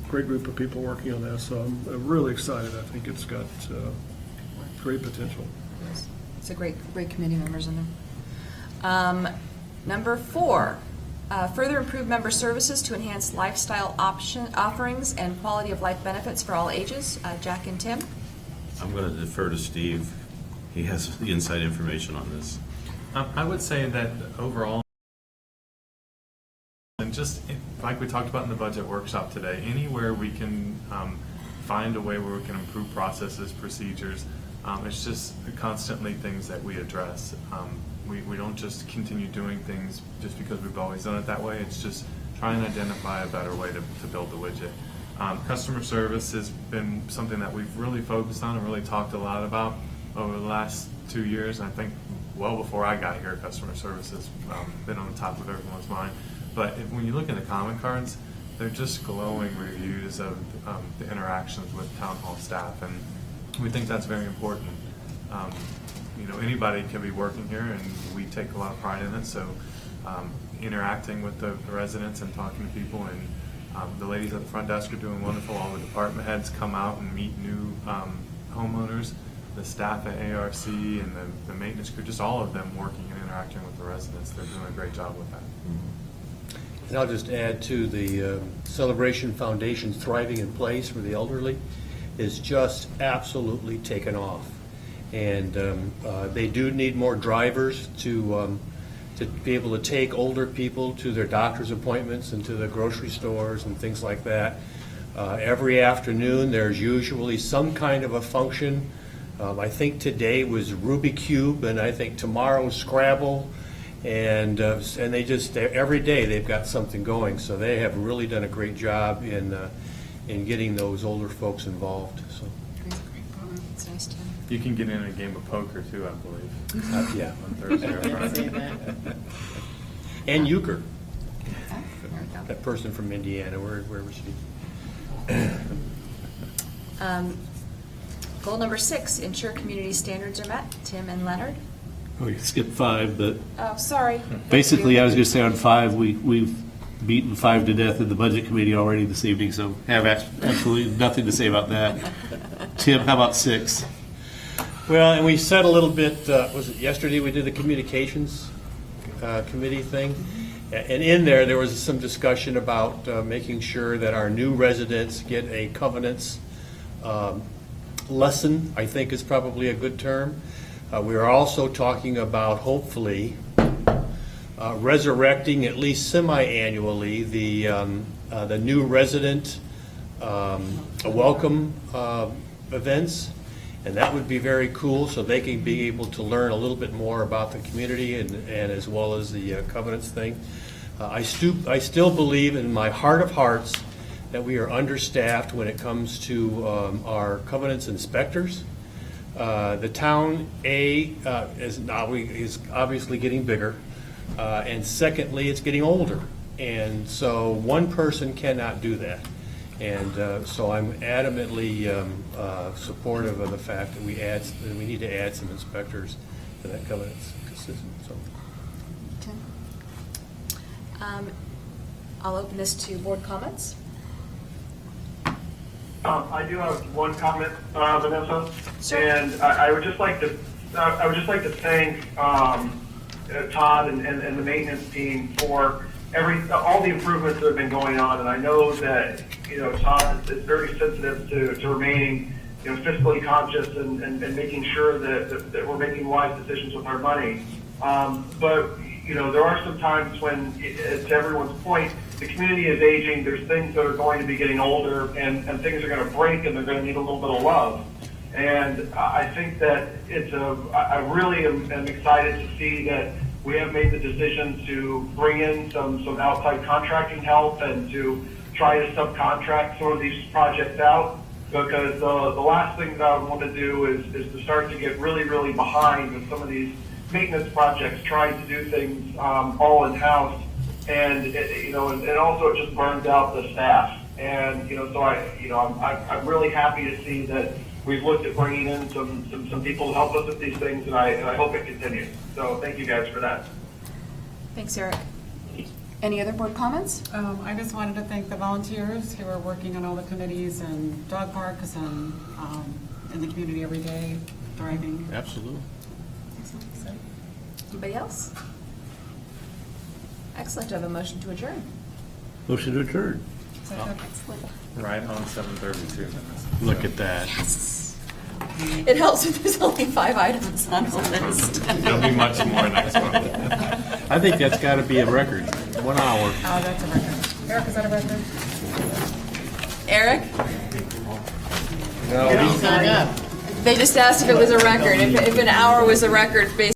great group of people working on that, so I'm really excited. I think it's got great potential. It's a great committee members in there. Number 4, further improve member services to enhance lifestyle offerings and quality of life benefits for all ages. Jack and Tim? I'm going to defer to Steve. He has the inside information on this. I would say that overall, and just like we talked about in the budget workshop today, anywhere we can find a way where we can improve processes, procedures, it's just constantly things that we address. We don't just continue doing things just because we've always done it that way. It's just try and identify a better way to build the widget. Customer service has been something that we've really focused on and really talked a lot about over the last 2 years. And I think well before I got here, customer service has been on the top of everyone's mind. But when you look at the comment cards, they're just glowing reviews of the interactions with town hall staff, and we think that's very important. Anybody can be working here, and we take a lot of pride in it. So interacting with the residents and talking to people, and the ladies at the front desk are doing wonderful. All the department heads come out and meet new homeowners. The staff at ARC and the maintenance crew, just all of them working and interacting with the residents. They're doing a great job with that. And I'll just add to the Celebration Foundation's Thriving in Place for the Elderly is just absolutely taken off. And they do need more drivers to be able to take older people to their doctor's appointments and to the grocery stores and things like that. Every afternoon, there's usually some kind of a function. I think today was Rubik's Cube, and I think tomorrow's Scrabble. And they just, every day they've got something going. So they have really done a great job in getting those older folks involved. So. It's nice to. You can get in a game of poker too, I believe. Yeah. On Thursday or Friday. And euchre. There we go. That person from Indiana, where was she? Goal number 6, ensure community standards are met. Tim and Leonard? We skipped 5, but Oh, sorry. basically I was going to say on 5, we've beaten 5 to death in the budget committee already this evening, so have absolutely nothing to say about that. Tim, how about 6? Well, and we said a little bit, was it yesterday we did the communications committee thing? And in there was some discussion about making sure that our new residents get a covenants lesson, I think is probably a good term. We are also talking about, hopefully, resurrecting at least semi-annually the new resident welcome events, and that would be very cool, so they can be able to learn a little bit more about the community and as well as the covenants thing. I still believe in my heart of hearts that we are understaffed when it comes to our covenants inspectors. The town, is obviously getting bigger, and secondly, it's getting older. And so one person cannot do that. And so I'm adamantly supportive of the fact that we need to add some inspectors to that covenants system. So. I'll open this to board comments. I do have one comment, Vanessa. Sure. And I would just like to thank Todd and the maintenance team for all the improvements that have been going on. And I know that, Todd is very sensitive to remaining, fiscally conscious and making sure that we're making wise decisions with our money. But, there are some times when, to everyone's point, the community is aging. There's things that are going to be getting older, and things are going to break, and they're going to need a little bit of love. And I think that I really am excited to see that we have made the decision to bring in some outside contracting help and to try to subcontract some of these projects out, because the last thing that I want to do is to start to get really, really behind with some of these maintenance projects, trying to do things all in-house. And, and also it just burns out the staff. And, so I'm really happy to see that we've looked at bringing in some people to help us with these things, and I hope it continues. So thank you guys for that. Thanks, Eric. Any other board comments? I just wanted to thank the volunteers who are working on all the committees and dog parks and in the community every day, thriving. Absolutely. Anybody else? Excellent. Do I have a motion to adjourn? Motion to adjourn. Excellent. Right on 7:32. Look at that. It helps if there's only 5 items on the list. There'll be much more next month. I think that's got to be a record. 1 hour. Oh, that's a record. Eric, is that a record? Eric? He's hung up. They just asked if it was a record, if an hour was a record based